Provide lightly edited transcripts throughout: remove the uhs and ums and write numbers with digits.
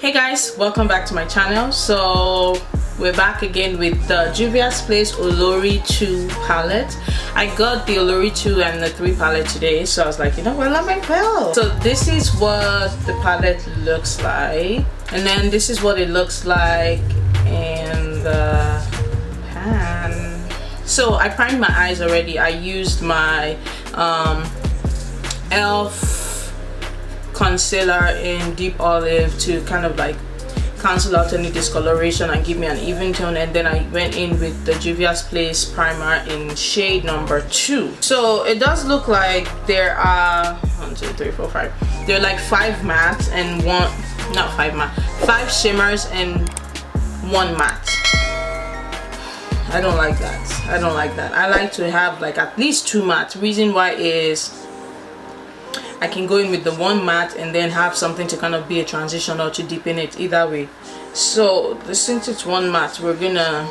Hey guys, welcome back to my channel. So we're back again with the Juvia's Place Olori 2 palette. I got the Olori 2 and the 3 palette today, so I was like, you know what, let me well. So this is what the palette looks like, and then this is what it looks like in the pan. So I primed my eyes already. I used my e.l.f. concealer in deep olive to kind of like cancel out any discoloration and give me an even tone, and then I went in with the Juvia's Place primer in shade number 2. So it does look like there are 1, 2, 3, 4, 5. There are like 5 mattes and 5 shimmers and 1 matte. I don't like that. I don't like that. I like to have like at least 2 mattes. Reason why is I can go in with the 1 matte and then have something to kind of be a transition or to deepen it, either way. So since it's 1 matte, we're gonna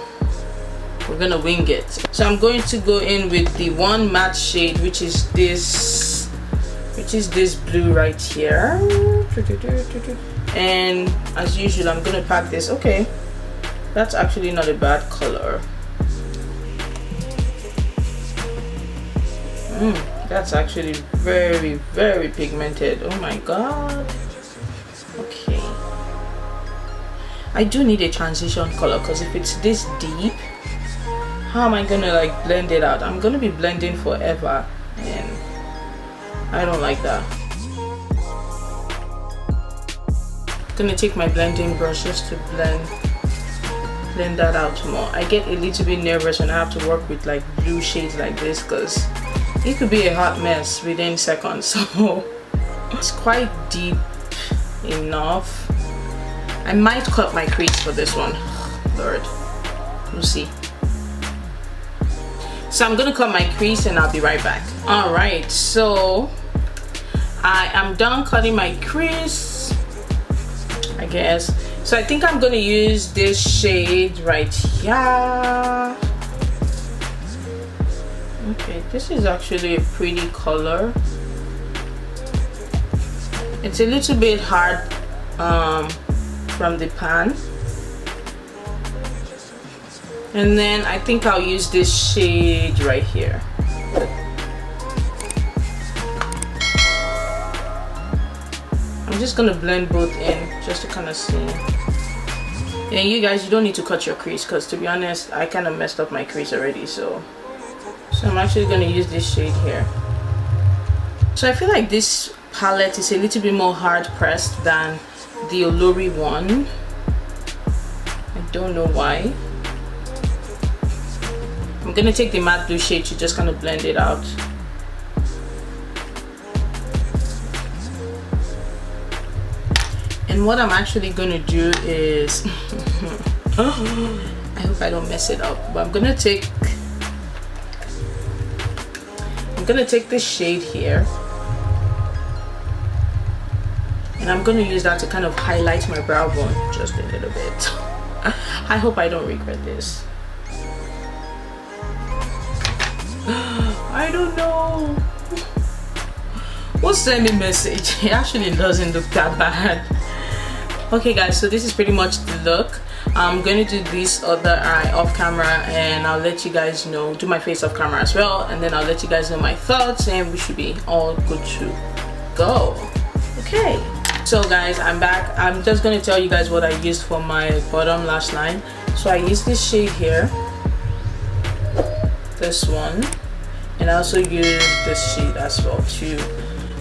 wing it. So I'm going to go in with the 1 matte shade, which is this blue right here. And as usual, I'm gonna pack this. Okay, that's actually not a bad color. That's actually very, very pigmented. Oh my god. Okay, I do need a transition color, because if it's this deep, how am I gonna like blend it out? I'm gonna be blending forever, and I don't like that. I'm gonna take my blending brushes to blend that out more. I get a little bit nervous when I have to work with like blue shades like this, because it could be a hot mess within seconds. So it's quite deep enough. I might cut my crease for this one. Lord, we'll see. So I'm gonna cut my crease and I'll be right back. All right, so I am done cutting my crease, I guess. So I think I'm gonna use this shade right here. Okay, this is actually a pretty color. It's a little bit hard from the pan. And then I think I'll use this shade right here. I'm just gonna blend both in just to kind of see. And you guys, you don't need to cut your crease, because to be honest, I kind of messed up my crease already. So I'm actually going to use this shade here. So I feel like this palette is a little bit more hard pressed than the Olori one. I don't know why. I'm going to take the matte blue shade to just kind of blend it out. And what I'm actually going to do is I hope I don't mess it up, but I'm going to take this shade here, and I'm going to use that to kind of highlight my brow bone just a little bit. I hope I don't regret this. I don't know. We'll send a message. It actually doesn't look that bad. Okay guys, so this is pretty much the look. I'm going to do this other eye off camera, and I'll let you guys know, do my face off camera as well, and then I'll let you guys know my thoughts, and we should be all good to go. Okay, so guys, I'm back. I'm just going to tell you guys what I used for my bottom lash line. So I used this shade here, this one, and I also used this shade as well too.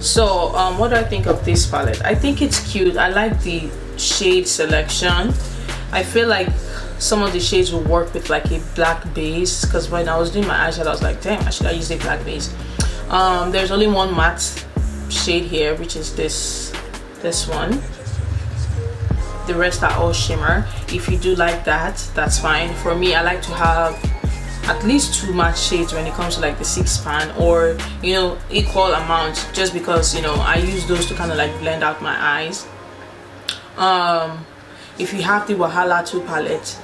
So what do I think of this palette? I think it's cute. I like the shade selection. I feel like some of the shades will work with like a black base, because when I was doing my eyeshadow I was like, damn, I should have used a black base. There's only 1 matte shade here, which is this one. The rest are all shimmer. If you do like that, that's fine. For me, I like to have at least 2 matte shades when it comes to like the 6 pan, or you know, equal amounts, just because, you know, I use those to kind of like blend out my eyes. If you have the Wahala 2 palette,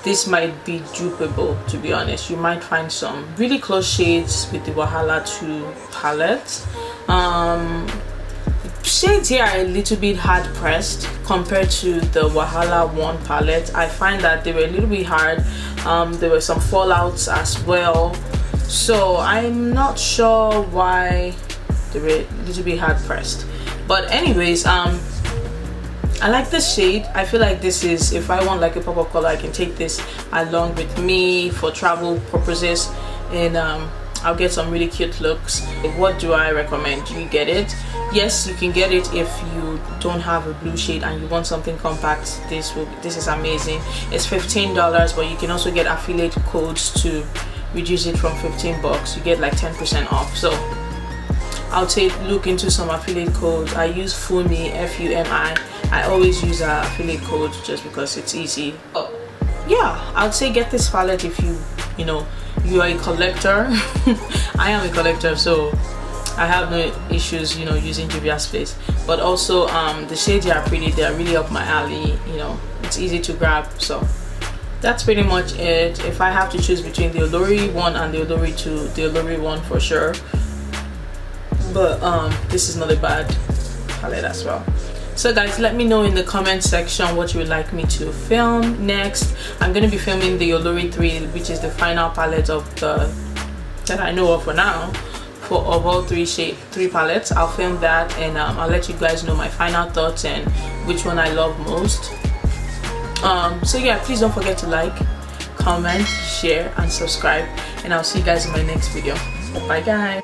this might be dupeable, to be honest. You might find some really close shades with the Wahala 2 palette. shades here are a little bit hard pressed compared to the Wahala 1 palette. I find that they were a little bit hard. There were some fallouts as well, so I'm not sure why they were a little bit hard pressed. But anyways, I like this shade. I feel like this is, if I want like a pop of color, I can take this along with me for travel purposes, and I'll get some really cute looks. What do I recommend? Do you get it? Yes, you can get it if you don't have a blue shade and you want something compact. This is amazing. It's $15, but you can also get affiliate codes to reduce it from 15 bucks. You get like 10% off. So I'll look into some affiliate codes. I use Fumi, F-U-M-I. I always use an affiliate code just because it's easy. Oh, yeah, I'd say get this palette if you know you are a collector. I am a collector, so I have no issues, you know, using Juvia's place. But also the shades are pretty. They're really up my alley. You know, it's easy to grab. So that's pretty much it. If I have to choose between the Olori 1 and the Olori 2, the Olori 1 for sure. But this is not a bad palette as well. So guys, let me know in the comment section what you would like me to film next. I'm going to be filming the Olori 3, which is the final palette of that I know of for now, of all three palettes. I'll film that, and I'll let you guys know my final thoughts and which one I love most. So yeah, please don't forget to like, comment, share and subscribe, and I'll see you guys in my next video. Bye guys.